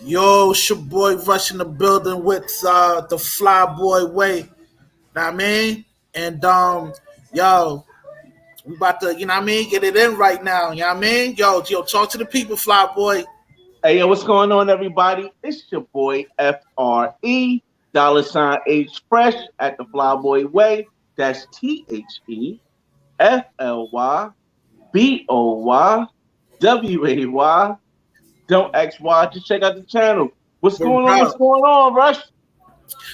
Yo, it's your boy Rush in the building with the Fly Boy Way. Know what I mean? And yo, we about to, get it in right now. You know what I mean? Yo, talk to the people, Fly Boy. Hey, yo, what's going on, everybody? It's your boy FRE, $H Fresh at the Flyboy Way. That's TheFlyBoy. Don't X Y. Just check out the channel. What's Word going on? What's up. going on, Rush?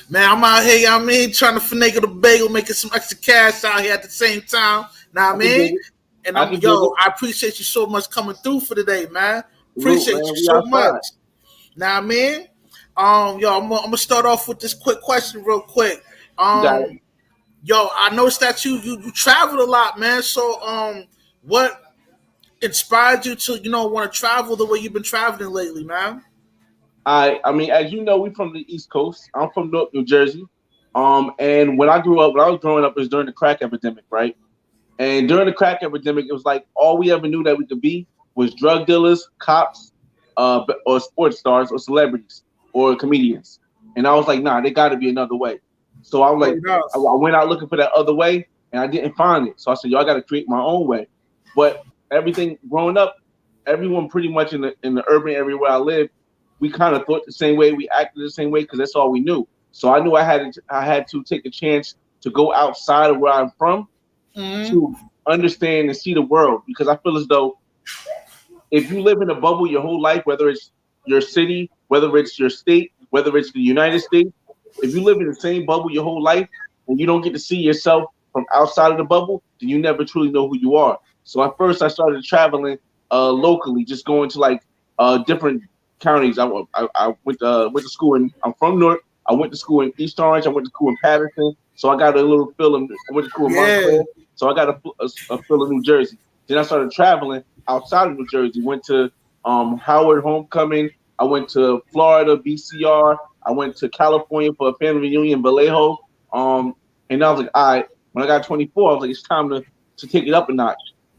Man, I'm out here, you know what I mean, trying to finagle the bagel, making some extra cash out here at the same time. Know what I I can dig mean? it. And I can dig it. I appreciate you so much coming through for today, man. Salute, Appreciate man. you We so much. outside. Now, I mean, I'm gonna start off with this quick question, real quick. You got it. Um, I noticed that you traveled a lot, man. So, what inspired you to want to travel the way you've been traveling lately, man? I mean, as you know, we from the East Coast. I'm from Newark, New Jersey. And when I grew up, when I was growing up, it was during the crack epidemic, right? And during the crack epidemic, it was like all we ever knew that we could be was drug dealers, cops, or sports stars, or celebrities, or comedians. And I was like, nah, there got to be another way. So I was like, Word up. I went out looking for that other way, and I didn't find it. So I said, yo, I got to create my own way. But everything growing up, everyone pretty much in the urban area where I live, we kind of thought the same way, we acted the same way because that's all we knew. So I knew I had to take a chance to go outside of where I'm from Mm-hmm. to understand and see the world because I feel as though if you live in a bubble your whole life, whether it's your city, whether it's your state, whether it's the United States, if you live in the same bubble your whole life and you don't get to see yourself from outside of the bubble, then you never truly know who you are. So at first I started traveling locally, just going to like different counties. I went to school in I'm from North. I went to school in East Orange. I went to school in Patterson. So I got a little feel in. I went to school in Yeah. Montclair. So I got a feel of New Jersey. Then I started traveling outside of New Jersey. Went to Howard Homecoming. I went to Florida, BCR. I went to California for a family reunion, Vallejo. And I was like, all right. When I got 24, I was like, it's time to take it up a notch.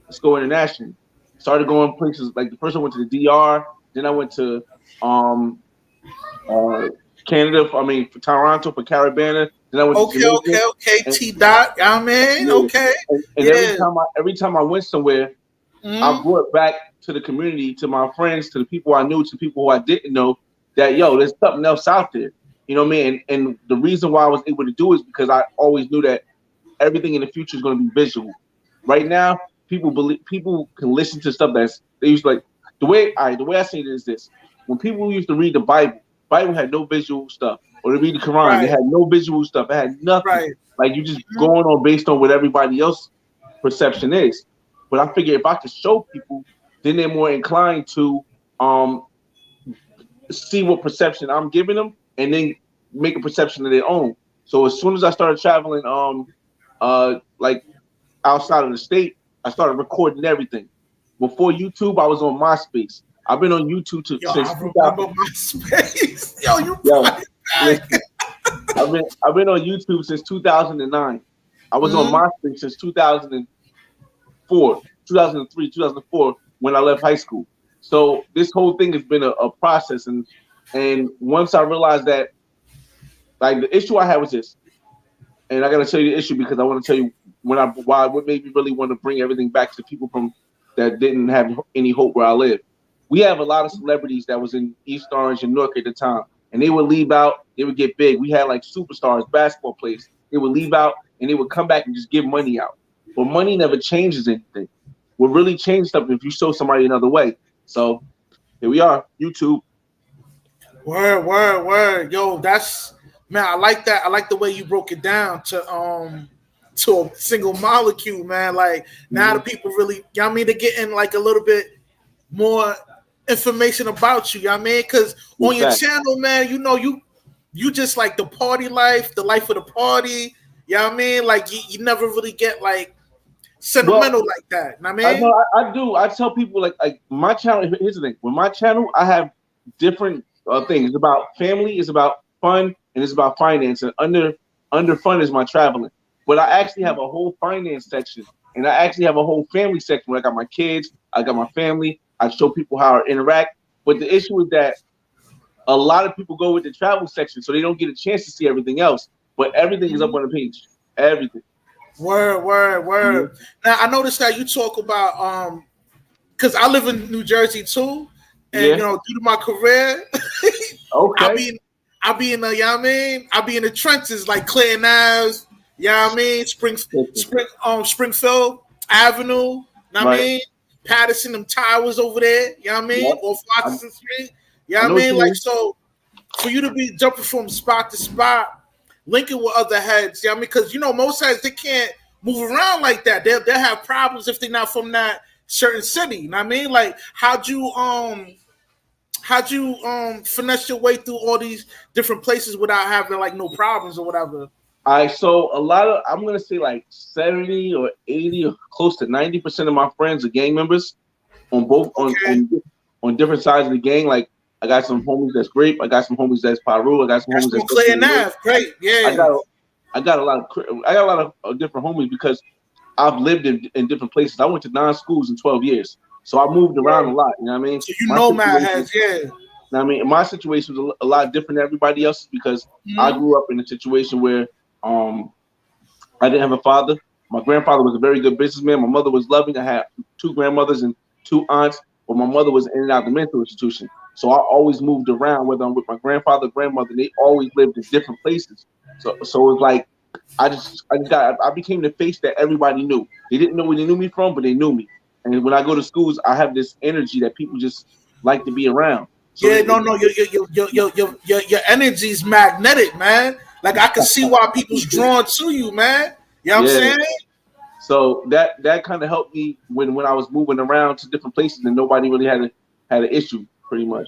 Let's go international. Started going places like the first I went to the DR. Then I went to um, uh, Canada. For Toronto for Caribana. Then I went to Okay, Jamaica. okay, okay. And, T dot. I mean, yeah. okay. And Yeah. every time I went somewhere, I Mm-hmm. brought back to the community, to my friends, to the people I knew, to people who I didn't know, that yo, there's something else out there. You know what I mean? And the reason why I was able to do it is because I always knew that everything in the future is going to be visual. Right now, people can listen to stuff that's they used to like the way I see it is this: when people used to read the Bible had no visual stuff, or to read the Quran, they Right. had no visual stuff. It had nothing. Right. Like you just Mhm. going on based on what everybody else perception is. But I figure if I could show people, then they're more inclined to um see what perception I'm giving them, and then make a perception of their own. So as soon as I started traveling, like outside of the state, I started recording everything. Before YouTube, I was on MySpace. I've been on YouTube Yo, since I 2000. remember my space. Yo, you Yo, brought it back. listen, I've been on YouTube since 2009. I was on Mm-hmm. MySpace since 2004, 2003, 2004 when I left high school. So this whole thing has been a process, and once I realized that, like the issue I had was this, and I got to tell you the issue because I want to tell you what made me really want to bring everything back to people from that didn't have any hope where I live. We have a lot of celebrities that was in East Orange and Newark at the time, and they would leave out, they would get big. We had like superstars, basketball players. They would leave out and they would come back and just give money out. But money never changes anything. What really changes stuff if you show somebody another way. So here we are, YouTube. Word, word, word. Yo, that's man. I like that. I like the way you broke it down to a single molecule, man. Like now the Mhm. people really, you know what I mean, they're getting like a little bit more information about you. You know what I mean? Because Big on your facts. channel, man, you just like the party life, the life of the party. You know what I mean? Like you never really get like Well, sentimental like that. You know what I I know mean? I do. I tell people like my channel. Here's the thing: with my channel, I have different things. It's about family, it's about fun, and it's about finance. And under fun is my traveling. But I actually have a whole finance section, and I actually have a whole family section where I got my kids, I got my family. I show people how I interact. But the issue is that a lot of people go with the travel section, so they don't get a chance to see everything else. But everything is up on the page. Everything. Word. Mhm. Now I noticed that you talk about because I live in New Jersey too, and Yeah. due to my career, I Okay. be I be in the you know what I mean I be in the trenches like Clinton Ave, you know what I mean Springfield Avenue, know what I Right. mean Patterson, them towers over there, you know what I mean, Yep. or I, Washington Street, you know I what I know what mean, you like mean. so for you to be jumping from spot to spot, linking with other heads. Yeah, I mean, because most heads they can't move around like that. They'll have problems if they're not from that certain city. You know what I mean? Like, how'd you finesse your way through all these different places without having like no problems or whatever? So a lot of, I'm gonna say like 70 or 80 or close to 90% of my friends are gang members on both Okay, on different sides of the gang. Like I got some homies that's Grape, I got some homies that's Paru, I got some that's homies from that's Clay and Brooklyn. Nav. Great, I yeah. got I got a lot of different homies because I've lived in different places. I went to 9 schools in 12 years, so I moved around a Word. lot. You know what I mean? So you My know Mad situation, Heads, yeah. I mean, my situation was a lot different than everybody else's because I Hmm. grew up in a situation where um I didn't have a father. My grandfather was a very good businessman. My mother was loving. I had two grandmothers and two aunts, but my mother was in and out of the mental institution. So I always moved around, whether I'm with my grandfather, grandmother. They always lived in different places. So it's like I became the face that everybody knew. They didn't know where they knew me from, but they knew me. And when I go to schools, I have this energy that people just like to be around. So Yeah, no, your energy's magnetic, man. Like I can see why people's drawn to you, man. You know what I'm yeah. saying? So that kind of helped me when I was moving around to different places and nobody really had an issue pretty much.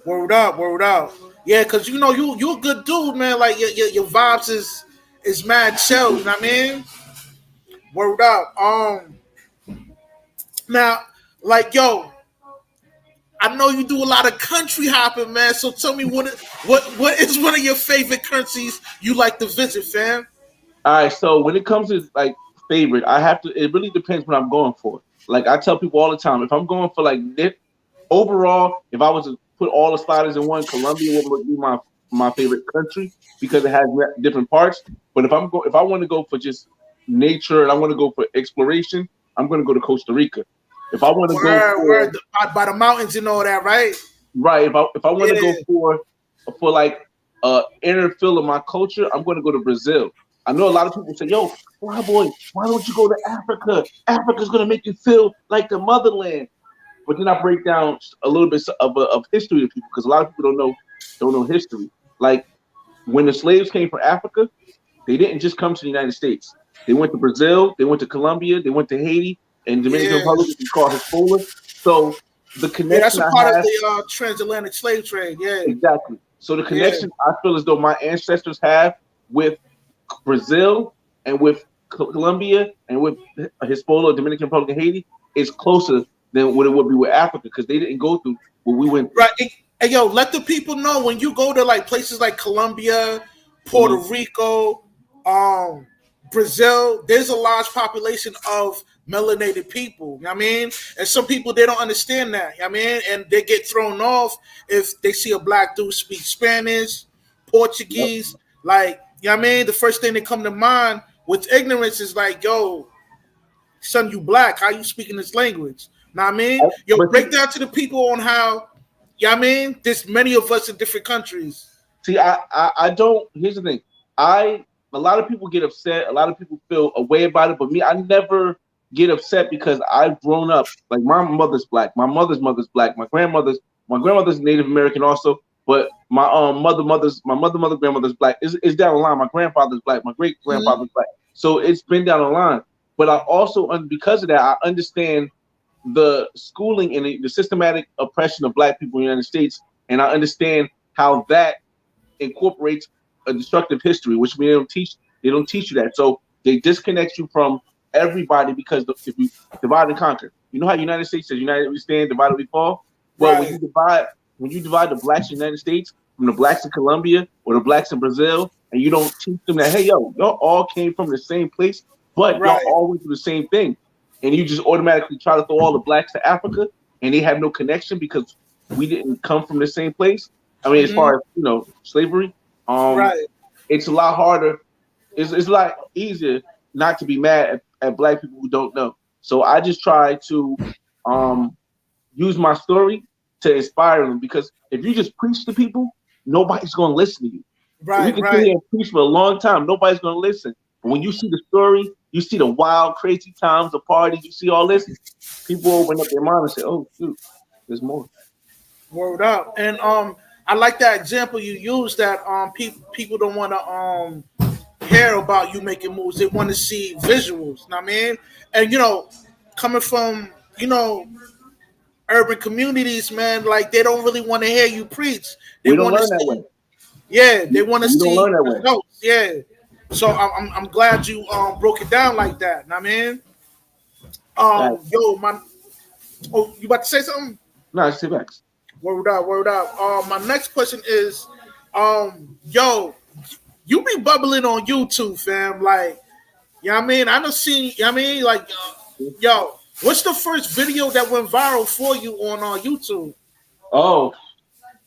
Word up, word up. Yeah, cause you a good dude, man. Like your vibes is mad chill. You know what I mean? Word up. Now, like I know you do a lot of country hopping, man. So tell me what is one of your favorite countries you like to visit, fam? All right, so when it comes to like favorite, I have to. It really depends what I'm going for. Like I tell people all the time, if I'm going for like overall, if I was to put all the sliders in one, Colombia would be my favorite country because it has different parts. But if I want to go for just nature and I want to go for exploration, I'm going to go to Costa Rica. If I want to go for Word by the mountains and all that, right? right, if I want to go Yeah. for like inner feel of my culture, I'm going to go to Brazil. I know a lot of people say, "Yo, Fly Boy, why don't you go to Africa? Africa's going to make you feel like the motherland." But then I break down a little bit of history to people because a lot of people don't know history. Like when the slaves came from Africa, they didn't just come to the United States. They went to Brazil, they went to Colombia, they went to Haiti, and Dominican Yeah. Republic, which is called Hispaniola. So the Yeah, that's connection a I part of have the transatlantic slave trade. Yeah. exactly. So the Yeah. connection I feel as though my ancestors have with Brazil and with Colombia and with Hispaniola, Dominican Republic, and Haiti is closer than what it would be with Africa because they didn't go through what we went through. Right. Hey, yo, let the people know when you go to like places like Colombia, Puerto Mhm. Rico, um, Brazil, there's a large population of melanated people. You know what I mean? And some people they don't understand that. You know what I mean? And they get thrown off if they see a black dude speak Spanish, Yep. Portuguese. Like, you know what I mean? The first thing that come to mind with ignorance is like, yo, son, you black. How you speaking this language? Know what I mean? Yo, But break down to the people on how, you know what I mean? There's many of us in different countries. see, I don't. Here's the thing. A lot of people get upset. A lot of people feel a way about it, but me, I never get upset because I've grown up. Like my mother's black, my mother's black, my grandmother's Native American also, but my mother grandmother's black. Is down the line. My grandfather's black, my great Mhm. grandfather's black. So it's been down the line. But I also, because of that, I understand the schooling and the systematic oppression of black people in the United States, and I understand how that incorporates a destructive history, which they don't teach you that. So they disconnect you from everybody because if you divide and conquer, you know how United States says united we stand, divided we fall. Well, Right. when you divide the blacks in the United States from the blacks in Colombia or the blacks in Brazil, and you don't teach them that, hey yo, y'all all came from the same place, but y'all Right. all went through the same thing, and you just automatically try to throw all the blacks to Africa, and they have no connection because we didn't come from the same place. I mean, as far as slavery, Right. it's a lot harder. It's a lot easier not to be mad at black people who don't know. So I just try to use my story to inspire them, because if you just preach to people, nobody's going to listen to you. Right. We can sit here and preach for a long time. Nobody's going to listen. But when you see the story, you see the wild, crazy times, the parties, you see all this, people open up their mind and say, "Oh, shoot, there's more." Word up. And I like that example you used, that people don't want to hear about you making moves. They want to see visuals. Know what I mean? And coming from urban communities, man, like they don't really want to hear you preach. They We don't want to learn that see, way. yeah, they want to We don't see learn that way. results. Yeah. So I'm glad you broke it down like that. Know what I mean? Right. Yo, you about to say something? No, it's T-Rex. Word up, word up. My next question is, yo, you be bubbling on YouTube, fam. Like, you know what I mean? I don't see, you know what I mean? Like, yo, what's the first video that went viral for you on YouTube? Oh,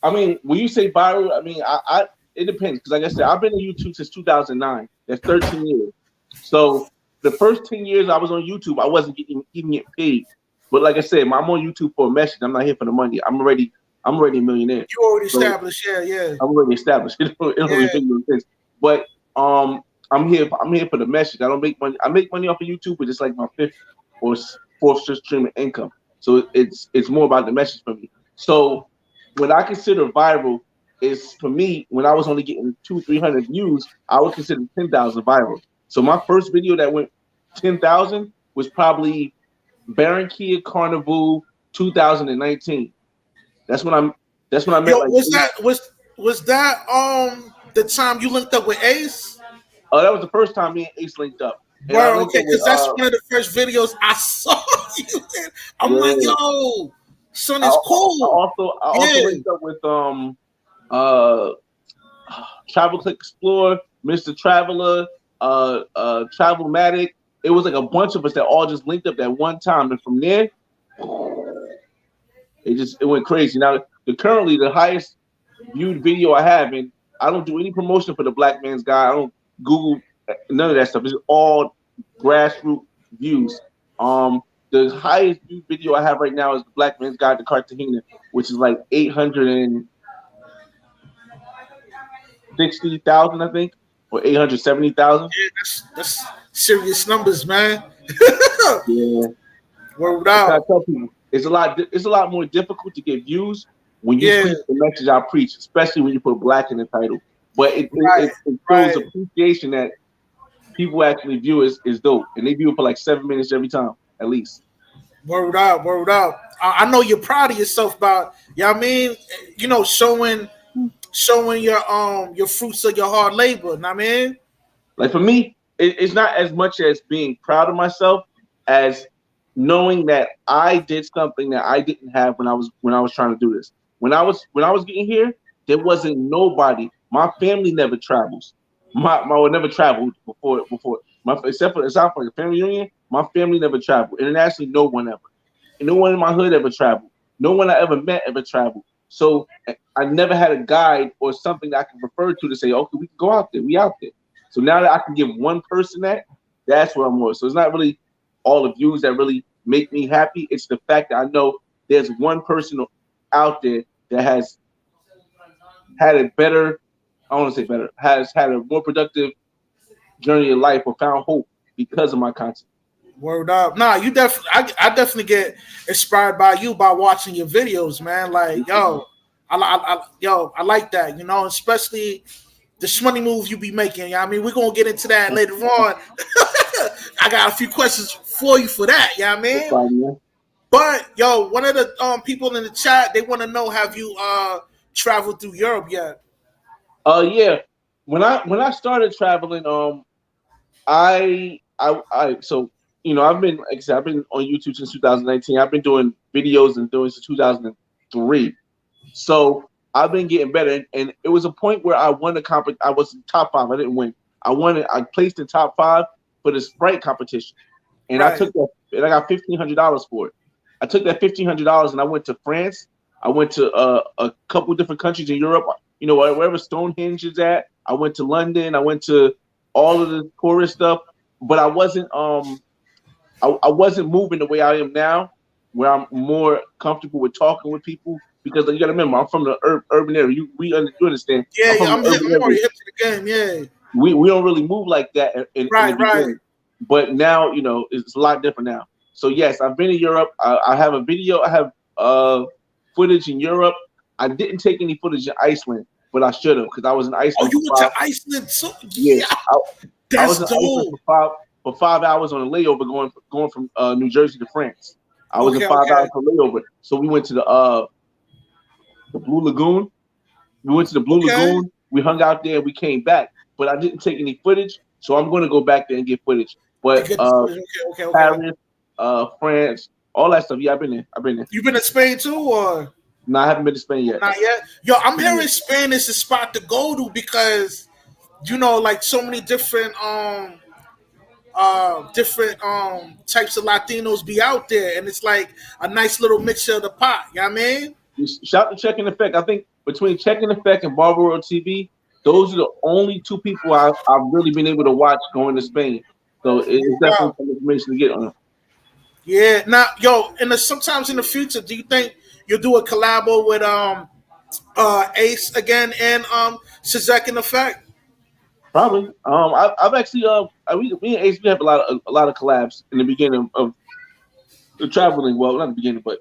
I mean, when you say viral, I mean, I it depends, because like I said, I've been on YouTube since 2009. That's 13 years. So the first 10 years I was on YouTube, I wasn't even getting paid. But like I said, I'm on YouTube for a message. I'm not here for the money. I'm already a millionaire. You already established, yeah. I'm already established. It don't really make no sense. But I'm here for the message. I don't make money. I make money off of YouTube, but it's like my fifth or fourth stream of income. So it's more about the message for me. So what I consider viral is, for me, when I was only getting 200-300 views, I would consider 10,000 viral. So my first video that went 10,000 was probably Barranquilla Carnival 2019. That's when I met. Yo, like, was that the time you linked up with Ace? Oh, that was the first time me and Ace linked up. Bro, okay, because that's one of the first videos I saw you in. I'm like, yo, son is cool. I also linked up with Travel Click Explorer, Mr. Traveler, Travelmatic. It was like a bunch of us that all just linked up at one time, and from there, it went crazy. Now, currently the highest viewed video I have, and I don't do any promotion for the Black Man's Guide. I don't Google none of that stuff. It's all grassroots views. The highest viewed video I have right now is the Black Man's Guide to Cartagena, which is like 860,000, I think, or 870,000. Yeah, that's serious numbers, man. Yeah. Word out. I tell people, it's a lot more difficult to get views when you preach the message I preach, especially when you put Black in the title. But it shows appreciation that people actually view is dope, and they view it for like 7 minutes every time, at least. Word up, word up. I know you're proud of yourself about, you know what I mean? Showing your fruits of your hard labor, you know what I mean? Like, for me, it's not as much as being proud of myself as knowing that I did something that I didn't have when I was trying to do this. When I was getting here, there wasn't nobody. My family never travels. My never traveled before. Except for a family reunion, my family never traveled. Internationally, no one ever. And no one in my hood ever traveled. No one I ever met ever traveled. So I never had a guide or something that I can refer to say, okay, we can go out there. We out there. So now that I can give one person that's where I'm more. So it's not really all the views that really make me happy. It's the fact that I know there's one person out there that has had a better, I don't want to say better, has had a more productive journey in life or found hope because of my content. Word up. Nah, you definitely, I definitely get inspired by you by watching your videos, man. Like, yo, I like that, especially the money moves you be making. I mean, we're going to get into that later on. I got a few questions for you for that, you know what I mean? Fine, yeah. But, yo, one of the people in the chat, they want to know, have you traveled through Europe yet? Yeah. When I started traveling, I've been, like I said, I've been on YouTube since 2019. I've been doing videos and doing since 2003. So I've been getting better, and it was a point where I won a competition. I was in top 5. I didn't win. I placed in top 5 for the Sprite competition, and I took that, and I got $1,500 for it. I took that $1,500 and I went to France. I went to a couple different countries in Europe. You know, wherever Stonehenge is at. I went to London. I went to all of the tourist stuff, but I wasn't I wasn't moving the way I am now, where I'm more comfortable with talking with people. Because you got to remember, I'm from the urban area. You understand? Yeah, I'm from I'm the urban already area. hip to the game. Yeah, We don't really move like that in the beginning. But now, you know, it's a lot different now. So yes, I've been in Europe. I have a video. I have footage in Europe. I didn't take any footage in Iceland, but I should have because I was in Oh, Iceland you for went to 5. Iceland too? Yeah, Yeah, I was that's in Iceland dope. for 5 hours on a layover going from New Jersey to France. I was in Okay, 5 hours okay, for layover. So we went to the Blue Lagoon. We went to the Blue okay. Lagoon. We hung out there. We came back, but I didn't take any footage. So I'm going to go back there and get footage. And But get the footage. Okay, okay, okay. Paris, France, all that stuff. Yeah, I've been there. I've been there. You been to Spain too, or No, I haven't been to Spain yet. not yet? Yo, I'm hearing Spain is the spot to go to because you know, like so many different types of Latinos be out there, and it's like a nice little mixture of the pot. You know what I mean? Shout to Check in Effect. I think between Check in Effect and Barber World TV, those are the only two people I've really been able to watch going to Spain. So it's definitely Wow. some information to get on. Yeah. Now, yo, sometimes in the future, do you think you'll do a collabo with Ace again and Shazak in Effect? Probably. I've actually me and Ace we have a lot of collabs in the beginning of the traveling. Well, not the beginning, but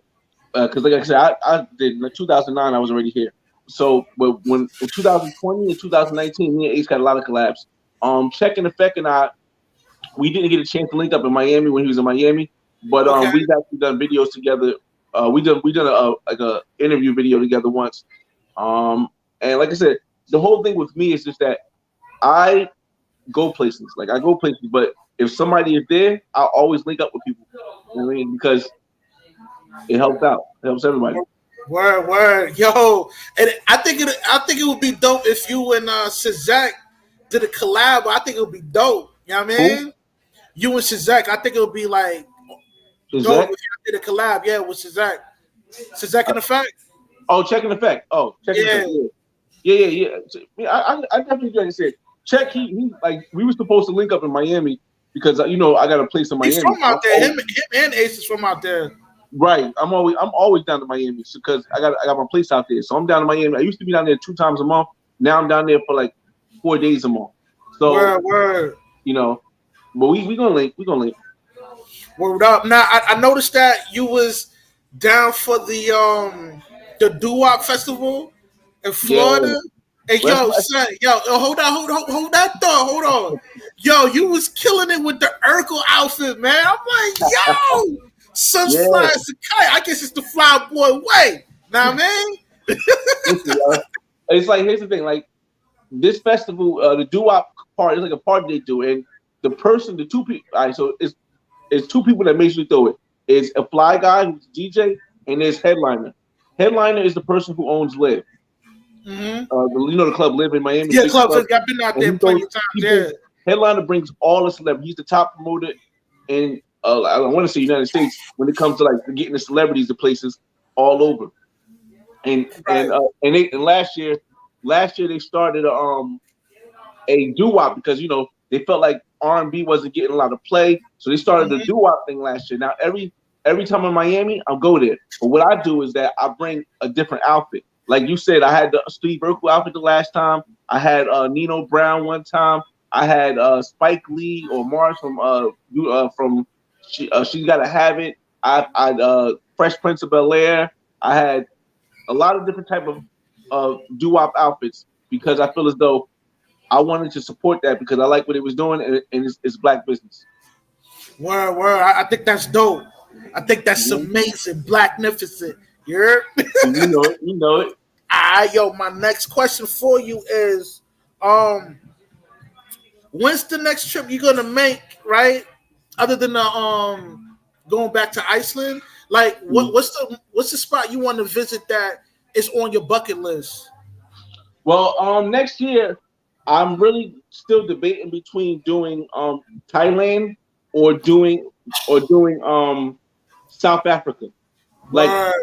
because like I said, I did in 2009. I was already here. So, but when in 2020 and 2019, me and Ace got a lot of collabs. Check in Effect and we didn't get a chance to link up in Miami when he was in Miami, but Okay. we've actually done videos together. We done a interview video together once. And like I said, the whole thing with me is just that I go places. Like I go places, but if somebody is there, I'll always link up with people. You know what I mean? Because it helps out. It helps everybody. Word, yo, and I think it would be dope if you and Shazak did a collab. I think it would be dope. You know what I Who mean? You and Shazak, I think it would be like is dope that? if you did a collab. Yeah, with Shazak. Shazak in Effect. Oh, Check in Effect. Oh, Check in Yeah, Effect. Yeah. Yeah. I definitely like I said. Check. He like we were supposed to link up in Miami because you know I got a place in he's Miami. from out there. Him and Ace is from out there. Right. I'm always down to Miami because I got my place out there. So I'm down to Miami. I used to be down there 2 times a month. Now I'm down there for like 4 days a month. So Word. you know, but we gonna link. We gonna link. Word up. Now I noticed that you was down for the Doo-Wop Festival in Yeah. Florida. Hey Well, yo, son, hold on, hold that thought, hold on. Yo, you was killing it with the Urkel outfit, man. I'm like, yo, sun's yeah. flying as a kite. I guess it's the fly boy way. Now, man. Listen, it's like here's the thing. Like this festival, the doo-wop part is like a party they do, and the two people. All right, so it's two people that makes you throw it. It's a fly guy who's a DJ, and there's headliner. Headliner is the person who owns Live. Mm-hmm. The club Live in Miami. Yeah, Big club. club. I've been out And there plenty of times. Yeah. Headliner brings all the celebrities. He's the top promoter in I want to say United States when it comes to like getting the celebrities to places all over. And Right. and last year they started a doo-wop because you know they felt like R&B wasn't getting a lot of play, so they started the Mm-hmm. doo-wop thing last year. Now every time I'm in Miami, I'll go there. But what I do is that I bring a different outfit. Like you said, I had the Steve Urkel outfit the last time. I had Nino Brown one time. I had Spike Lee or Mars from She's Gotta Have It. I Fresh Prince of Bel-Air. I had a lot of different type of doo-wop outfits because I feel as though I wanted to support that because I like what it was doing and it's black business. Word. I think that's dope. I think that's amazing. Blacknificent. You heard? You know it. Yo, my next question for you is, when's the next trip you're gonna make? Right, other than the going back to Iceland, like what's the spot you want to visit that is on your bucket list? Well, next year I'm really still debating between doing Thailand or doing South Africa. Like Word.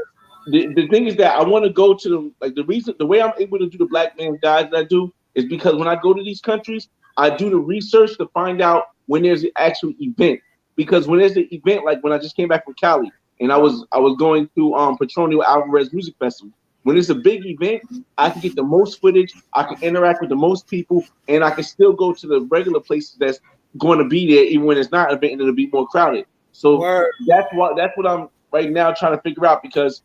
the thing is that I want to go to the way I'm able to do the black man guides that I do is because when I go to these countries, I do the research to find out when there's an actual event. Because when there's an event, like when I just came back from Cali and I was going to Petronio Alvarez Music Festival. When it's a big event, I can get the most footage, I can interact with the most people, and I can still go to the regular places that's going to be there, even when it's not an event and it'll be more crowded. So Word. that's what I'm right now trying to figure out because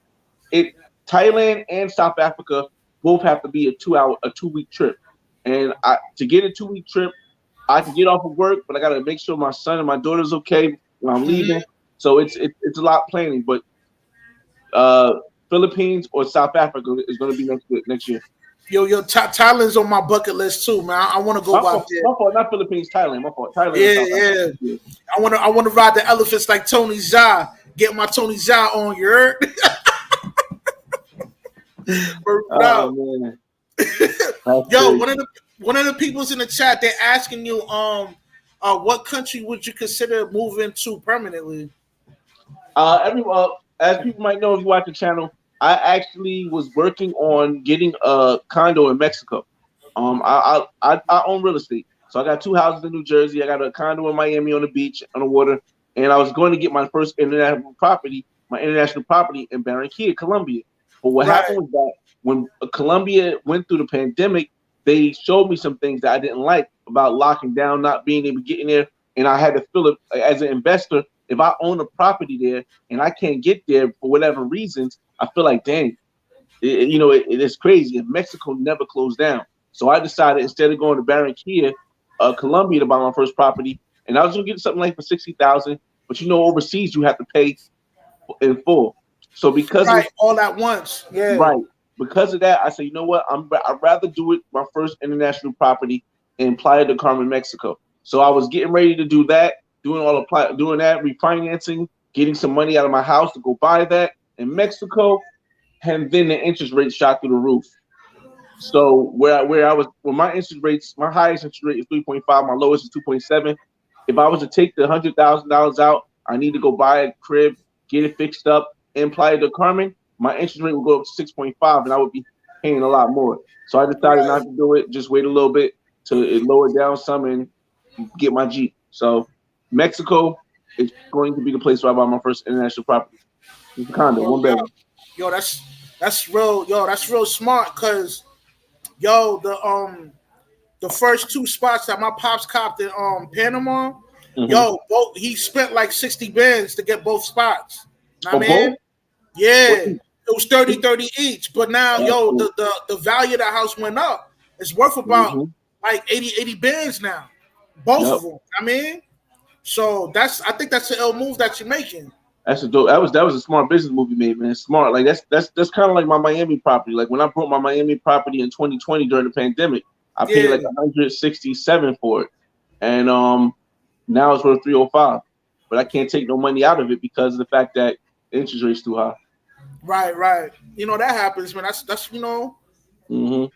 it Thailand and South Africa both have to be a 2-week trip. And to get a 2-week trip, I can get off of work, but I gotta make sure my son and my daughter's okay when I'm leaving. So it's a lot planning. But Philippines or South Africa is gonna be next year. Yo, Thailand's on my bucket list too, man. I want to go out there. My fault, not Philippines, Thailand. My fault, Thailand. Yeah. I want to ride the elephants like Tony Jaa. Get my Tony Jaa on, you heard? Oh, man. Yo, one of the people's in the chat, they're asking you, what country would you consider moving to permanently? As people might know if you watch the channel, I actually was working on getting a condo in Mexico. I own real estate, so I got 2 houses in New Jersey. I got a condo in Miami on the beach, on the water, and I was going to get my first international property in Barranquilla, Colombia. But what happened was that when Colombia went through the pandemic, they showed me some things that I didn't like about locking down, not being able to get in there, and I had to feel it as an investor. If I own a property there and I can't get there for whatever reasons, I feel like, dang, it is crazy. And Mexico never closed down. So I decided instead of going to Barranquilla, Colombia to buy my first property, and I was going to get something like for $60,000. But overseas you have to pay in full. So because all at once, because of that, I said, you know what? I'd rather do it my first international property in Playa del Carmen, Mexico. So I was getting ready to do that, doing that, refinancing, getting some money out of my house to go buy that in Mexico, and then the interest rate shot through the roof. So where my interest rates, my highest interest rate is 3.5, my lowest is 2.7. If I was to take the $100,000 out, I need to go buy a crib, get it fixed up in Playa del Carmen. My interest rate would go up to 6.5, and I would be paying a lot more. So I decided not to do it. Just wait a little bit to lower down some and get my Jeep. So Mexico is going to be the place where I buy my first international property. It's a condo, 1 bedroom. Yo, that's real. Yo, that's real smart. Cause the first 2 spots that my pops copped in Panama, he spent like 60 bands to get both spots. Know what I mean? Yeah. It was 30 each, but now, the value of the house went up. It's worth about like 80 bands now, both of them. I mean, so I think that's the L move that you're making. That's a dope. That was a smart business move you made, man. Smart. Like that's kind of like my Miami property. Like when I bought my Miami property in 2020 during the pandemic, I paid like 167 for it, and now it's worth 305. But I can't take no money out of it because of the fact that the interest rate's too high. Right. That happens, man. That's You know what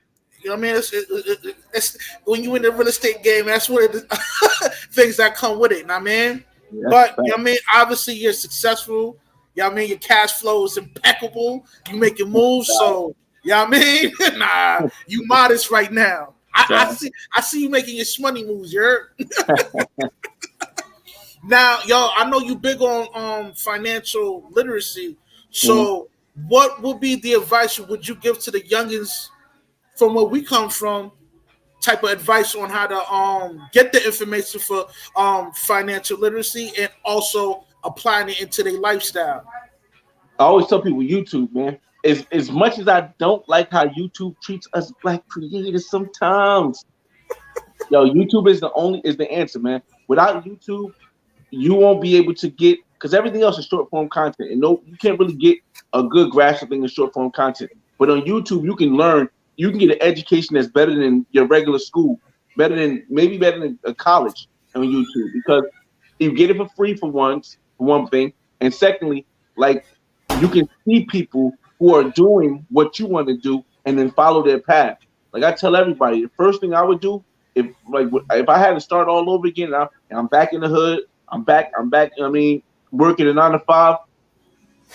I mean? It's when you in the real estate game, that's what things that come with it. You know what I mean? Yeah, but you know what I mean? Obviously, you're successful. You know what I mean? Your cash flow is impeccable. You making moves, so you know what I mean? Nah, you modest right now. I see you making your money moves, you heard? Now, I know you big on financial literacy. So what would be the advice would you give to the youngins from where we come from, type of advice on how to get the information for financial literacy and also applying it into their lifestyle? I always tell people YouTube, man. As much as I don't like how YouTube treats us black creators sometimes, YouTube is the answer, man. Without YouTube, you won't be able to get, because everything else is short form content, and you can't really get a good grasp of things in short form content. But on YouTube, you can learn. You can get an education that's better than your regular school, better than a college on YouTube, because you get it for free for one thing, and secondly, like you can see people who are doing what you want to do and then follow their path. Like I tell everybody, the first thing I would do if I had to start all over again, and I'm back in the hood, I'm back. I mean, working a 9 to 5.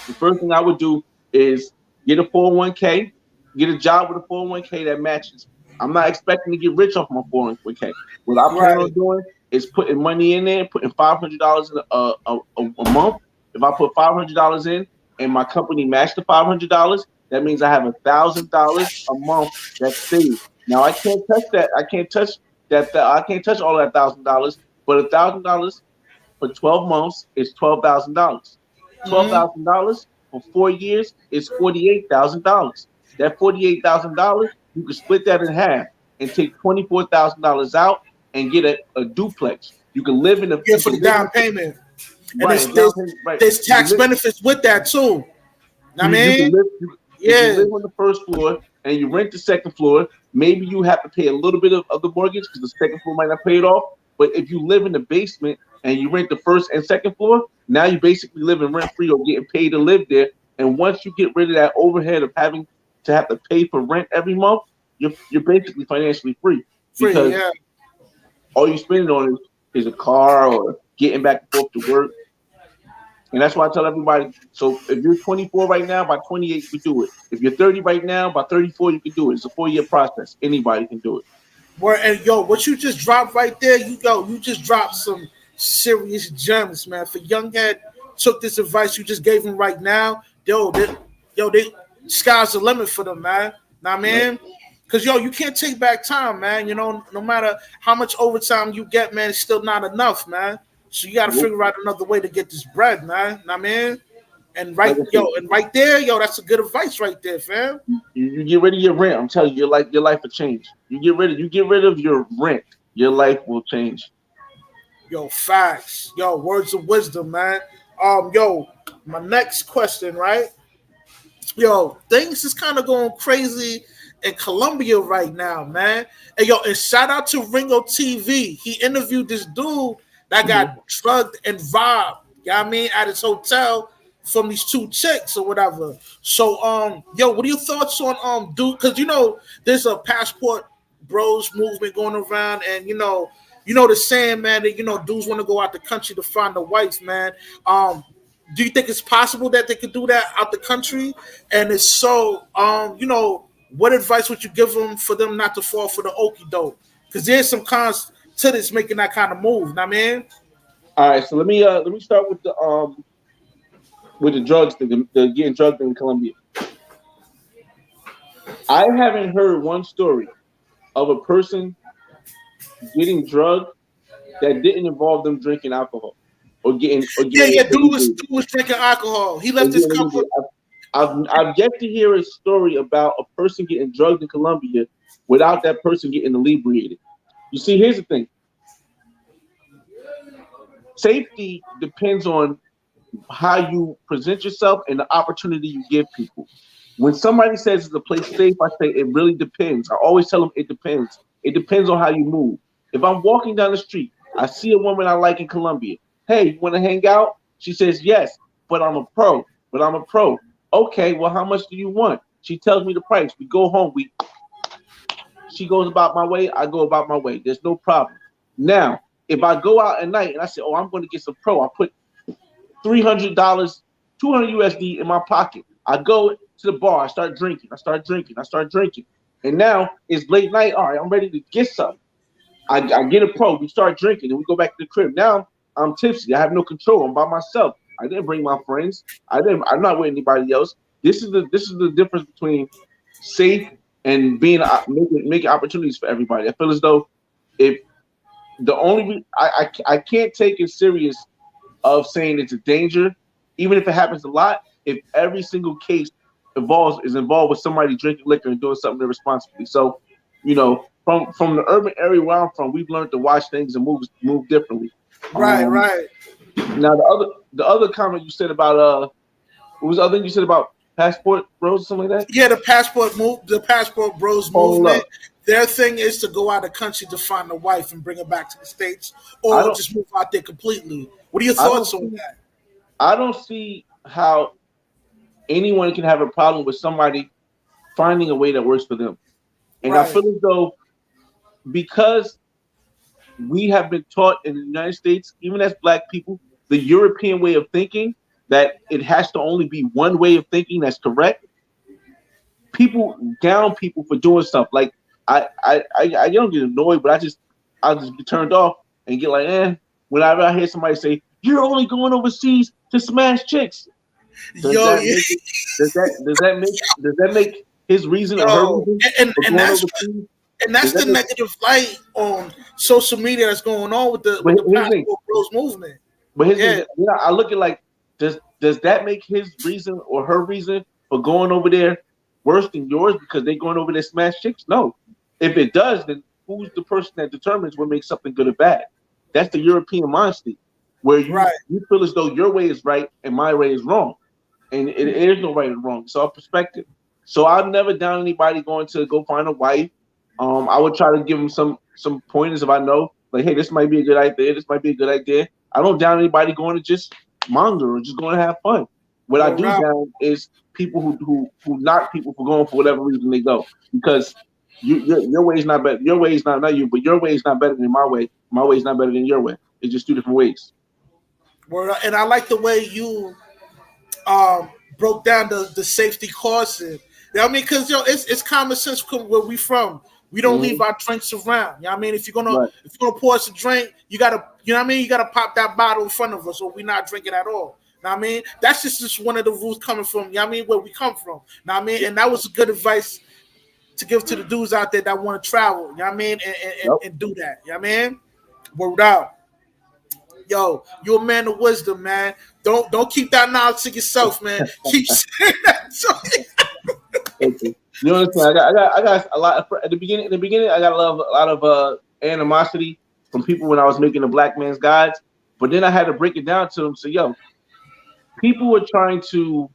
The first thing I would do is get a 401k, get a job with a 401k that matches. I'm not expecting to get rich off my 401k. What I plan on Right. doing is putting money in there, putting $500 in a month. If I put $500 in and my company matched the $500, that means I have $1,000 a month that's saved. Now I can't touch that. I can't touch that. I can't touch all that $1,000. But $1,000 for 12 months is $12,000. Mm-hmm. $12,000 for 4 years is $48,000. That $48,000, you can split that in half and take $24,000 out and get a duplex. You can live in a Yeah, you for can the live down in payment, and right down payment, right. there's You can tax live benefits with that too. I you can mean, live if you yeah, live on the first floor and you rent the second floor, maybe you have to pay a little bit of the mortgage because the second floor might not pay it off. But if you live in the basement and you rent the first and second floor, now you basically living rent free or getting paid to live there. And once you get rid of that overhead of having to have to pay for rent every month, you're basically financially free free. because Yeah. all you're spending on is a car or getting back and forth to work. And that's why I tell everybody. So if you're 24 right now, by 28 you can do it. If you're 30 right now, by 34 you can do it. It's a 4-year process. Anybody can do it. Where and yo, what you just dropped right there, you just dropped some serious gems, man. For Younghead took this advice you just gave him right now, they sky's the limit for them, man. Nah, Right. man. Cause yo, you can't take back time, man. You know, no matter how much overtime you get, man, it's still not enough, man. So you got to Nope. figure out another way to get this bread, man. Nah, man. And Like I said, and right there, yo, that's a good advice right there, fam. you get rid of your rent. I'm telling you, your life will change. You get rid of your rent, your life will change. Yo, facts. Yo, words of wisdom, man. Yo, my next question, right? Yo, things is kind of going crazy in Colombia right now, man. And yo, and shout out to Ringo TV. He interviewed this dude that Mhm. got drugged and robbed. You know what I mean? At his hotel from these two chicks or whatever. So, yo, what are your thoughts on dude? Because you know, there's a passport bros movement going around, and you know the saying, man, that dudes want to go out the country to find a wife, man. Do you think it's possible that they could do that out the country? And if so, what advice would you give them for them not to fall for the okie doke? Because there's some cons to this making that kind of move. Know what I mean? All right, so let me start with the drugs, the getting drugged in Colombia. I haven't heard one story of a person getting drugged that didn't involve them drinking alcohol or Yeah, getting yeah. inebriated. Dude was drinking alcohol. He Or left his getting cup. inebriated. I've yet to hear a story about a person getting drugged in Colombia without that person getting inebriated. You see, here's the thing. Safety depends on how you present yourself and the opportunity you give people. When somebody says it's a place safe, I say it really depends. I always tell them it depends. It depends on how you move. If I'm walking down the street, I see a woman I like in Colombia. Hey, you want to hang out? She says yes, but I'm a pro. But I'm a pro. Okay, well, how much do you want? She tells me the price. We go home. She goes about my way. I go about my way. There's no problem. Now, if I go out at night and I say, oh, I'm going to get some pro, I put $300, 200 USD in my pocket. I go to the bar. I start drinking. And now it's late night. All right, I'm ready to get something. I get a pro. We start drinking and we go back to the crib. Now I'm tipsy. I have no control. I'm by myself. I didn't bring my friends. I'm not with anybody else. This is the difference between safe and making opportunities for everybody. I feel as though if the only I can't take it serious of saying it's a danger, even if it happens a lot, if every single case is involved with somebody drinking liquor and doing something irresponsibly. So, from the urban area where I'm from, we've learned to watch things and move differently. Right. Now the other comment you said about what was the other thing you said about passport bros or something like that? Yeah, the passport bros Hold movement. up. Their thing is to go out of the country to find a wife and bring her back to the States, I or don't just move out there completely. What are your I don't thoughts on see that? I don't see how anyone can have a problem with somebody finding a way that works for them. And I Right, feel as though because we have been taught in the United States, even as black people, the European way of thinking, that it has to only be one way of thinking that's correct. people down people for doing stuff. Like I don't get annoyed, but I'll just be turned off and get like, whenever I hear somebody say, "You're only going overseas to smash chicks," does Yo, that yeah. make it, does that make his reason or her Yo, reason for and going that's overseas? that's Does the that make negative light on social media that's going on with but the here's the thing. Passport Bros movement. But his Yeah, thing, yeah, I look at like, does that make his reason or her reason for going over there worse than yours because they going over there to smash chicks? No. If it does, then who's the person that determines what makes something good or bad? That's the European mindset, where right. you feel as though your way is right and my way is wrong, and it is no right and wrong. It's all perspective. So I've never down anybody going to go find a wife. I would try to give them some pointers if I know, like, hey, this might be a good idea. This might be a good idea. I don't down anybody going to just manga or just going to have fun. What I Well, do Ralph, down is people who knock people for going for whatever reason they go, because your way is not better. Your way is not you, but your way is not better than my way. My way is not better than your way. It's just two different ways. and I like the way you broke down the safety caution. You know what I mean? Because it's common sense where we from. We don't leave our drinks around. You know what I mean? If you're Right. gonna pour us a drink, you gotta, you know what I mean? You gotta pop that bottle in front of us, or we're not drinking at all. You know what I mean? That's just one of the rules coming from, you know what I mean, where we come from. You know what I mean? And that was good advice to give to the dudes out there that want to travel. You know what I mean? Yep. And do that. You know what I mean? Word out. Yo, you're a man of wisdom, man. Don't keep that knowledge to yourself, man. Keep saying that. Thank you. You understand? I got a lot of, at the beginning. In the beginning, I got a lot of animosity from people when I was making the Black Man's Guides. But then I had to break it down to them. So, yo, people are trying to,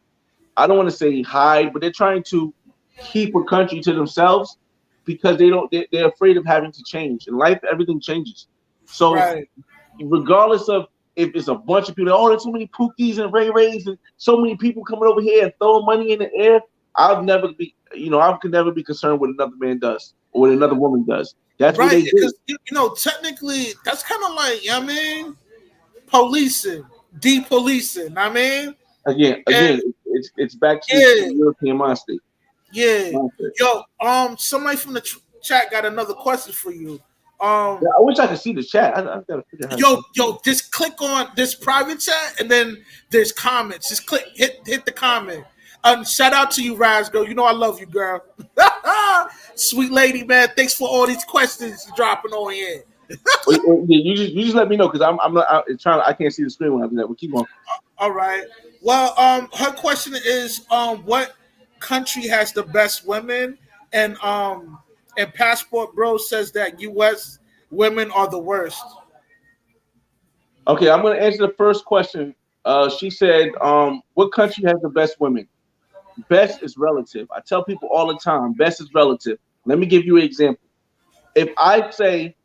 I don't want to say hide, but they're trying to keep a country to themselves because they're afraid of having to change. In life, everything changes. So, Right. regardless of if it's a bunch of people, there's so many Pookies and Ray Rays and so many people coming over here and throwing money in the air, I could never be concerned what another man does or what another woman does. That's what Right. they do. Because, technically, that's kind of like, you know what I mean? Policing, depolicing, you know what I mean? Again, it's back to Yeah. the European mindset. Yeah. Yo, somebody from the chat got another question for you. Yeah, I wish I could see the chat. I gotta figure out how to Yo, just click on this private chat and then there's comments. Just hit the comment. Shout out to you, Raz, girl. You know I love you, girl. Sweet lady, man. Thanks for all these questions you dropping on here. you just let me know because I'm not I can't see the screen when I do that. We'll keep on. All right. Well, her question is, what country has the best women? And Passport Bro says that U.S. women are the worst. Okay, I'm gonna answer the first question. She said, what country has the best women? Best is relative. I tell people all the time, best is relative. Let me give you an example. If I say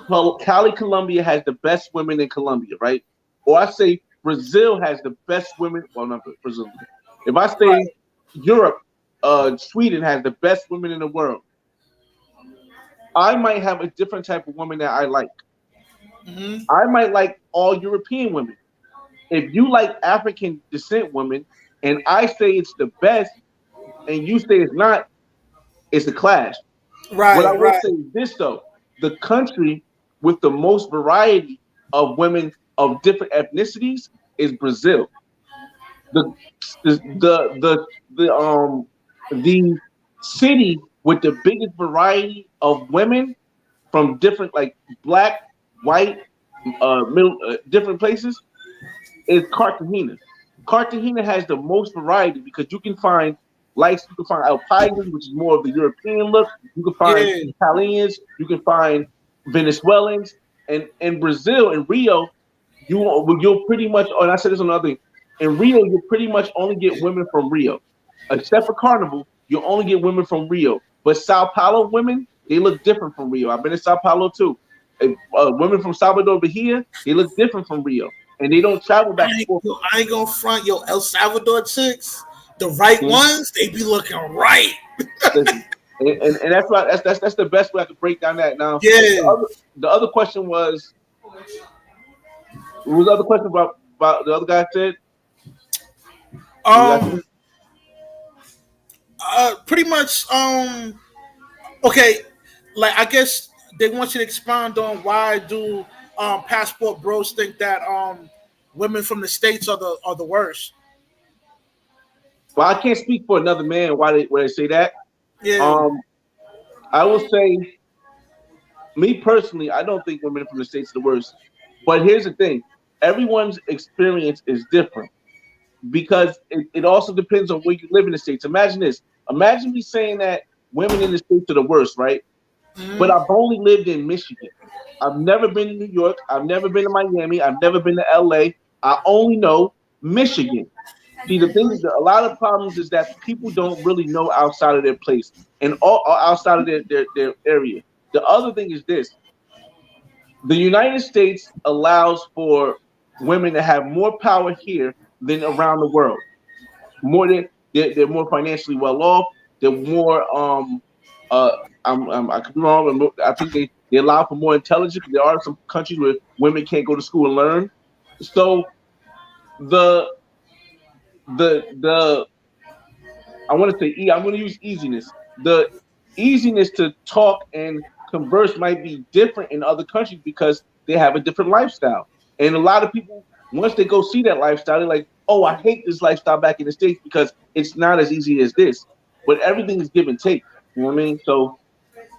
Cali, Colombia has the best women in Colombia, right? Or I say Brazil has the best women. Well, not Brazil. If I say Europe, Sweden has the best women in the world, I might have a different type of woman that I like. Mm-hmm. I might like all European women. If you like African descent women, and I say it's the best, and you say it's not, it's a clash. Right, What I will right. say is this though: the country with the most variety of women of different ethnicities is Brazil. The the city with the biggest variety of women from different, like, black, white, middle, different places is Cartagena. Cartagena has the most variety because you can find Alpidans, which is more of the European look. You can find Yeah. Italians. You can find Venezuelans. And in Brazil, in Rio, you'll pretty much. Oh, and I said this on the other thing. In Rio, you pretty much only get women from Rio, except for Carnival. You only get women from Rio. But Sao Paulo women, they look different from Rio. I've been in Sao Paulo too. Women from Salvador Bahia, they look different from Rio, and they don't travel back and forth. I ain't gonna front El Salvador chicks. The right ones, they be looking right. And that's why that's the best way I could break down that. Now, Yeah. the other question was, what was the other question about the other guy said? Pretty much. Okay, like I guess they want you to expound on why do passport bros think that women from the states are the worst. Well, I can't speak for another man why they say that. Yeah. Um, I will say, me personally, I don't think women from the states are the worst. But here's the thing: everyone's experience is different because it also depends on where you live in the states. Imagine this: imagine me saying that women in the states are the worst, right? But Mhm. I've only lived in Michigan. I've never been to New York. I've never been to Miami. I've never been to LA. I only know Michigan. See, the thing is that a lot of problems is that people don't really know outside of their place and all outside of their area. The other thing is this: the United States allows for women to have more power here than around the world. More than they're more financially well off. They're more uh I could be wrong. I think they allow for more intelligence. There are some countries where women can't go to school and learn. So the the I want to say I'm going to use easiness. The easiness to talk and converse might be different in other countries because they have a different lifestyle. And a lot of people, once they go see that lifestyle, they're like, "Oh, I hate this lifestyle back in the states because it's not as easy as this." But everything is give and take. You know what I mean? So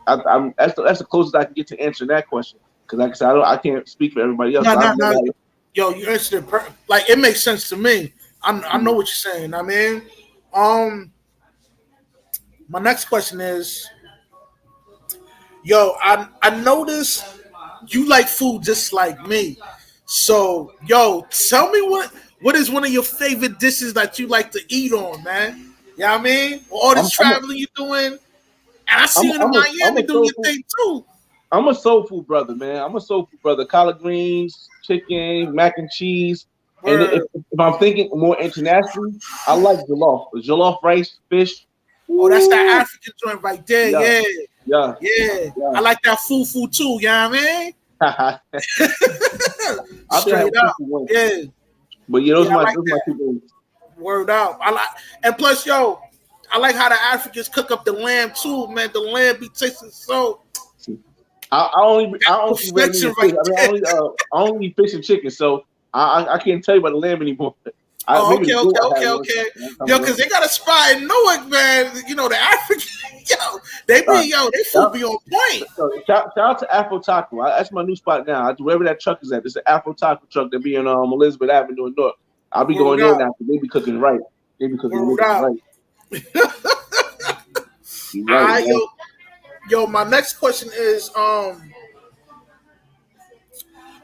that's the closest I can get to answering that question. Because, like I said, I can't speak for everybody else. No, But no, I've never no. had. Yo, you answered it. Like it makes sense to me. I know Mhm. what you're saying. I mean, um, my next question is, yo, I noticed you like food just like me. So, yo, tell me what is one of your favorite dishes that you like to eat on, man? You know what I mean? All I'm this I'm a, traveling you're doing, and I see I'm you in I'm Miami a doing soul your food. thing too. I'm a soul food brother, man. I'm a soul food brother. Collard greens, chicken, mac and cheese. And Word. if I'm thinking more internationally, I like jollof. Jollof rice, fish. Oh, that's that Ooh, African joint right there. yeah, Yeah, yeah, yeah. yeah. I like that fufu too. You know what I I mean? think I have Straight food up. for one. Yeah, But yeah, yeah. I like those are my that. two things. Word up. I like, and plus, yo, I like how the Africans cook up the lamb too, man. The lamb be tasting so I only eat red meat perfection and fish. right I mean, there. I only eat fish and chicken. So I can't tell you about the lamb anymore. Oh, Maybe okay, the okay, goat I had okay, one okay. time Yo, ago. cause they got a spot in Newark, man. You know the African, yo, they Uh, be yo, they yeah. food be on point. Shout out to Afro Taco. That's my new spot now. Wherever that truck is at, it's an Afro Taco truck that be in Elizabeth Avenue in Newark. I'll be going Word there up, now because they be cooking right. They be cooking word wicked up. right. You All right, right, man. yo. My next question is,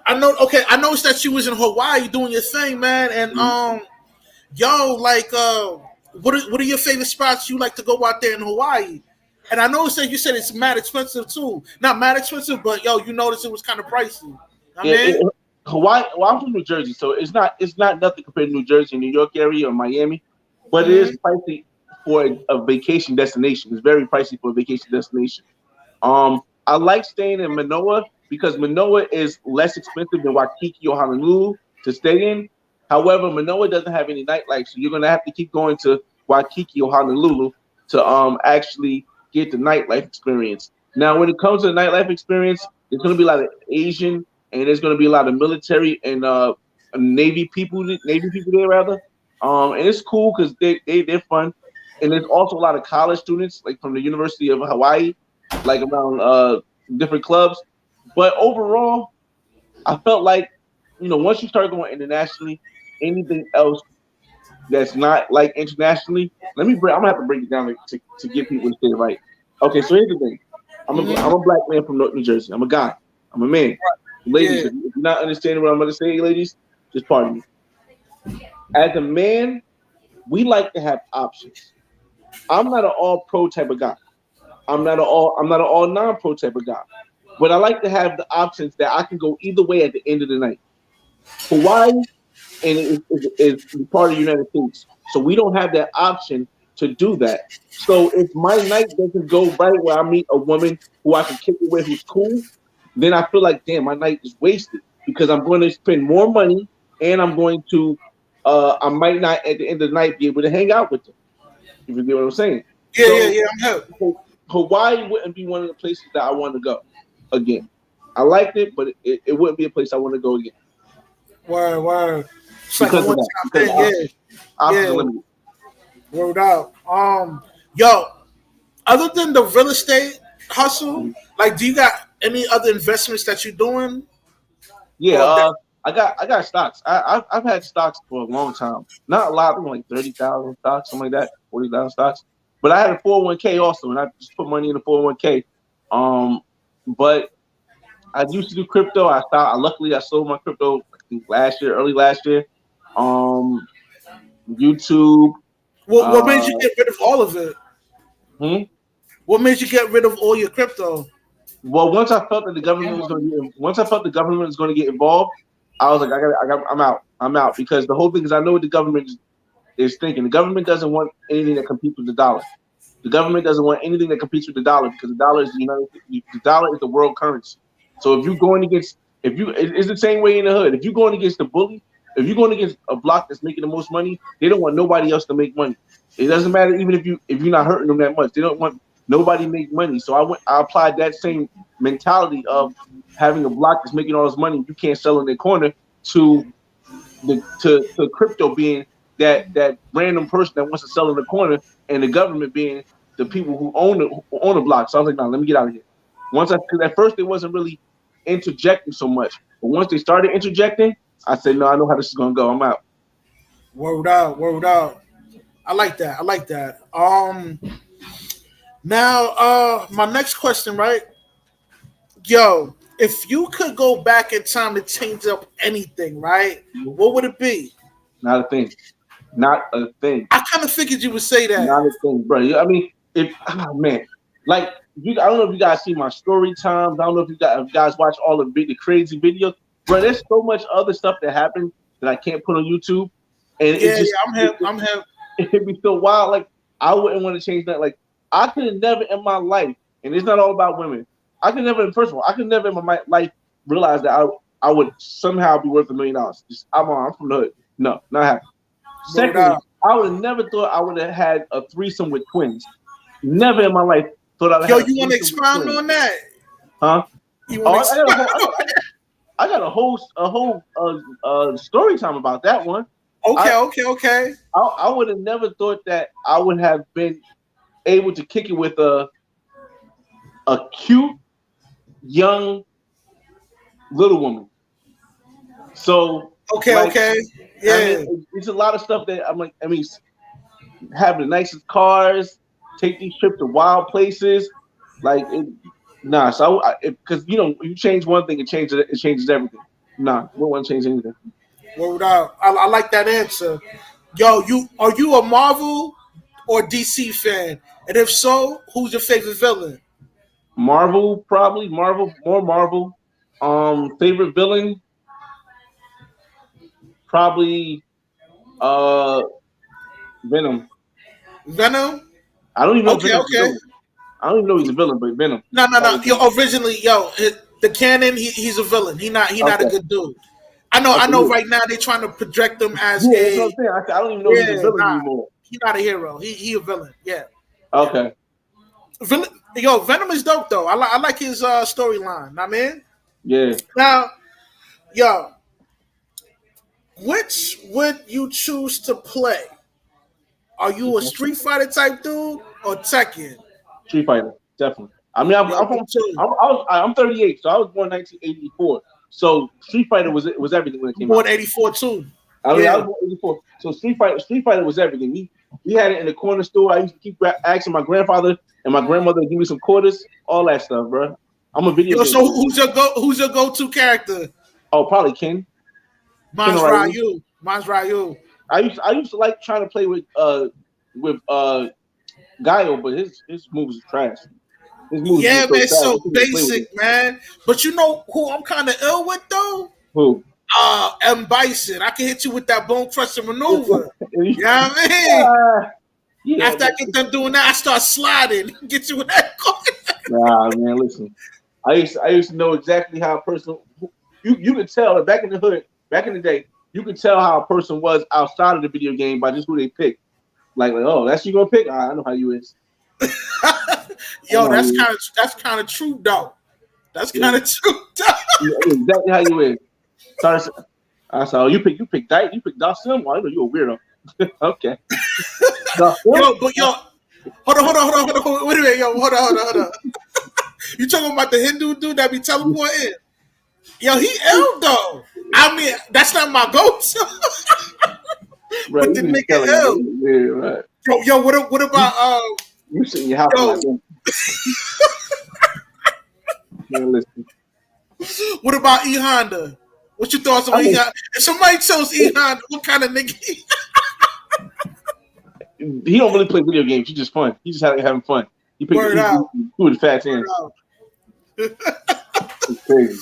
I know, okay, I noticed that you was in Hawaii doing your thing, man, and Mhm. yo, like, what are your favorite spots you like to go out there in Hawaii? And I noticed that you said it's mad expensive too. Not mad expensive, but yo, you noticed it was kind of pricey. I It, mean, it, Hawaii. Well, I'm from New Jersey, so it's not nothing compared to New Jersey, New York area, or Miami, but it is mm, pricey for a vacation destination. It's very pricey for a vacation destination. I like staying in Manoa because Manoa is less expensive than Waikiki or Honolulu to stay in. However, Manoa doesn't have any nightlife, so you're gonna have to keep going to Waikiki or Honolulu to actually get the nightlife experience. Now, when it comes to the nightlife experience, there's gonna be a lot of Asian and there's gonna be a lot of military and Navy people there rather. And it's cool because they're fun. And there's also a lot of college students, like from the University of Hawaii, like around different clubs. But overall, I felt like once you start going internationally, anything else that's not like internationally, I'm gonna have to break it down to get people to say it right. Okay, so here's the thing. I'm a mm, black man from North New Jersey. I'm a guy. I'm a man. Ladies, yeah, if you're not understanding what I'm going to say, ladies, just pardon me. As a man, we like to have options. I'm not an all pro type of guy. I'm not an all non pro type of guy. But I like to have the options that I can go either way at the end of the night. Hawaii and is part of the United States, so we don't have that option to do that. So if my night doesn't go right where I meet a woman who I can kick it with who's cool, then I feel like damn, my night is wasted because I'm going to spend more money and I'm going to I might not at the end of the night be able to hang out with them. If you get what I'm saying. Yeah. I'm hip. Hawaii wouldn't be one of the places that I want to go again. I liked it, but it wouldn't be a place I want to go again. Word. It's like a Because of one that. time Because thing. options are Yeah. limited. Word out. Yo, other than the real estate hustle, like, do you got any other investments that you're doing? Yeah, Or that, I got stocks. I've had stocks for a long time. Not a lot, I think like 30,000 stocks, something like that, 40,000 stocks. But I had a 401k also, and I just put money in the 401k. But I used to do crypto. Luckily I sold my crypto, I think early last year. YouTube. what made you get rid of all of it? Hmm? What made you get rid of all your crypto? Well, once I felt that once I felt the government was going to get involved, I was like, I'm out because the whole thing is I know what the government is thinking. The government doesn't want anything that competes with the dollar. The government doesn't want anything that competes with the dollar because the dollar is the dollar is the world currency. So if you're going against, it's the same way in the hood. If you're going against the bully, if you're going against a block that's making the most money, they don't want nobody else to make money. It doesn't matter even if you're not hurting them that much. They don't want nobody make money. So I applied that same mentality of having a block that's making all this money. You can't sell in their corner to crypto being that random person that wants to sell in the corner, and the government being the people who own the block. So I was like, no, let me get out of here. Because at first they wasn't really interjecting so much, but once they started interjecting, I said, no, I know how this is gonna go. I'm out. Word out. I like that. Now, my next question, right? Yo, if you could go back in time to change up anything, right? What would it be? Not a thing. Not a thing. I kind of figured you would say that. Not a thing, bro. I mean, man, like I don't know if you guys see my story times. I don't know if you guys watch all the crazy videos, bro. There's so much other stuff that happened that I can't put on YouTube, and I'm him. It'd be so wild. Like I wouldn't want to change that. Like I could have never in my life, and it's not all about women. I could never, first of all, I could never in my life realize that I would somehow be worth $1 million. I'm from the hood. No, not happening. Secondly, I would have never thought I would have had a threesome with twins. Never in my life thought I'd have. Yo, you want to expound on that? Huh? I got a whole story time about that one. Okay. I would have never thought that I would have been able to kick it with a cute young little woman. So okay. Yeah. I mean, it's a lot of stuff that I'm like, having the nicest cars, take these trips to wild places. Like, so because you change one thing, it changes everything. Nah, we don't want to change anything. Word out. I like that answer. Yo, are you a Marvel or DC fan? And if so, who's your favorite villain? Marvel, probably. More Marvel. Favorite villain? Probably Venom. Venom? I don't even know. Okay. I don't even know he's a villain, but Venom. No. Originally, the canon, he's a villain. He not a good dude. I know. Right now they're trying to project him as that's what I'm saying. I don't even know he's a villain anymore. He's not a hero. He a villain. Yeah. Okay. Venom is dope though. I like his storyline. I mean. Yeah. Now, which would you choose to play? Are you a Street Fighter type dude or Tekken? Street Fighter, definitely. I mean, I'm 38, so I was born 1984. So Street Fighter was everything when it came out. Born 84 too. I was born 84. So Street Fighter was everything. We had it in the corner store. I used to keep asking my grandfather and my grandmother to give me some quarters, all that stuff, bro. I'm a video. So who's your go-to character? Oh, probably Ken. Mine's Ryu. I used to like trying to play with Gaio, but his moves are trash. Man, it's so basic, man. But you know who I'm kind of ill with though? Who? M. Bison. I can hit you with that bone crushing maneuver. You know what I mean? After I get done doing that, I start sliding. Get you with that. Nah, man, listen. I used to know exactly how a person. You could tell back in the hood, back in the day, you could tell how a person was outside of the video game by just who they picked. Like, oh, that's you gonna pick? I know how you is. Yo, that's kind of true though. That's kind of true. Exactly how you is. Sorry, I saw you pick Dyke, you pick Dawson. Well, I know you a weirdo. Okay. Yo, but yo, hold on. Wait a minute, yo, hold on. You talking about the Hindu dude that be teleporting? Yo, he ill though. I mean, that's not my go-to. Right, but the nigga ill. Yeah, right. Yo, what about you sit in your house like that. Man, listen. What about E Honda? What's your thoughts on E Honda? If somebody chose E Honda, what kind of nigga? He don't really play video games. He's just fun. He's just having fun. He picked two with the fat hands. It's crazy.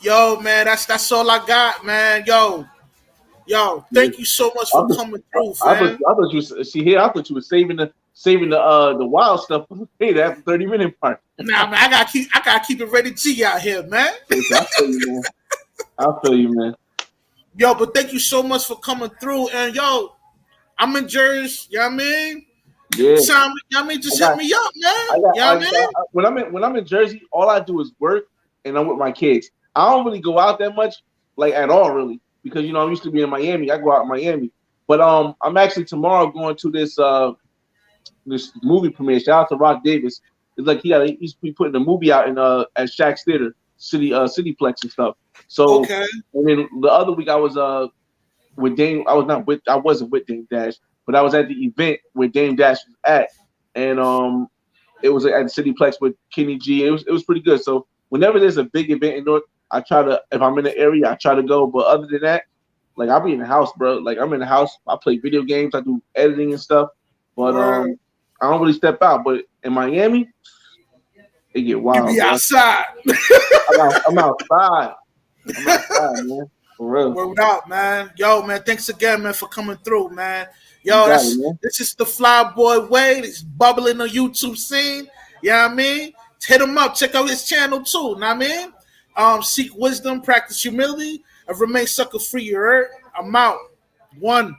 Yo, man, that's all I got, man. Yo, thank you so much for coming through, man. I thought you were saving the wild stuff for the 30-minute part. Nah, man, I gotta keep it ready G out here, man. I'll feel you, man. Yo, but thank you so much for coming through. And yo, I'm in Jersey, you know what I mean? Yeah. So, you know what I mean? Just hit me up, man. When I'm in Jersey, all I do is work and I'm with my kids. I don't really go out that much, like at all, really, because I'm used to being in Miami. I go out in Miami, but I'm actually tomorrow going to this movie premiere. Shout out to Rock Davis. It's like he's putting a movie out in at Shaq's Theater, Cityplex and stuff. So, okay. And then the other week I was with Dame. I wasn't with Dame Dash, but I was at the event where Dame Dash was at, and it was at the Cityplex with Kenny G. It was pretty good. So whenever there's a big event in North, I try to, if I'm in the area, I try to go. But other than that, like I'll be in the house, bro. Like I'm in the house. I play video games. I do editing and stuff. But I don't really step out. But in Miami, it get wild. You be outside. I'm outside. I'm outside, man. For real. Word up, man. Yo, man, thanks again, man, for coming through, man. Yo, this is the Flyboy Way. It's bubbling on YouTube scene. You know what I mean? Hit him up. Check out his channel too. Know what I mean? Seek wisdom, practice humility, and remain sucker free. You heard? I'm out. 1.